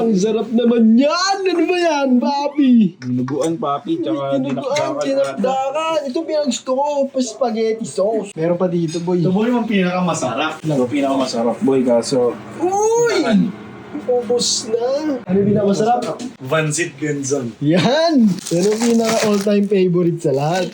Ang sarap naman yan! Ano ba yan, papi? Dinuguan, papi, tsaka Tinuguan, dinakdakan. Ito pinag-gusto ko, pa spaghetti sauce. Meron pa dito, boy. Ito boy yung pinakamasarap. Ito pinakamasarap boy, kaso Uy! Ubus na. Ano yung pinakamasarap? Vansit Genzon. Yan! Yan ang pinaka all-time favorite sa lahat.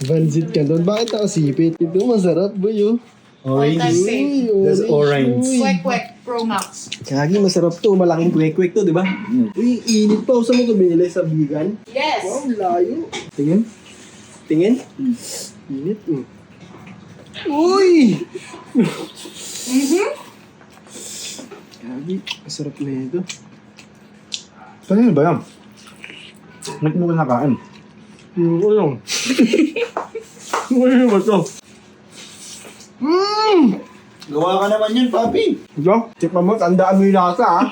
Vansit Canton. Bakit nakasipit? Ito masarap, boy, oh. Orange. Uy, That's orange. Uy. Kwek-kwek Pro Max. Kagi, masarap to. Malaking kwek-kwek to, di ba? Uy, init pa. Saan mo ito binili? Sa vegan? Yes. Wow, layo. Tingin? Tingin? Init. Uy! Kagi, masarap na ito. Saan ba yan? Ba't mo kinakain? Ano? Ano ba ito? Gawa ka naman yun, papi. Ito? Tikman mo, tandaan mo yung lasa, ha?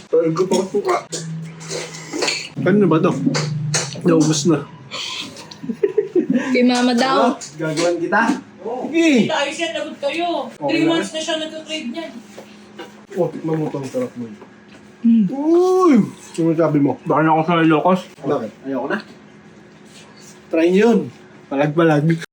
Pagod pa ko ka. Ano ba ito? Naubos na. Kay mama daw. Gagawin kita? Sige! Ayos yan, lagot kayo. Okay 3 na. months na siya nagka-trade niyan. Oh, tikman mo ito. Ang sarap mo. Uy! Ano sabi mo? Baka na ako sa Ilocos. Bakit? Ayoko na. Try nyo yun. Palag-palag.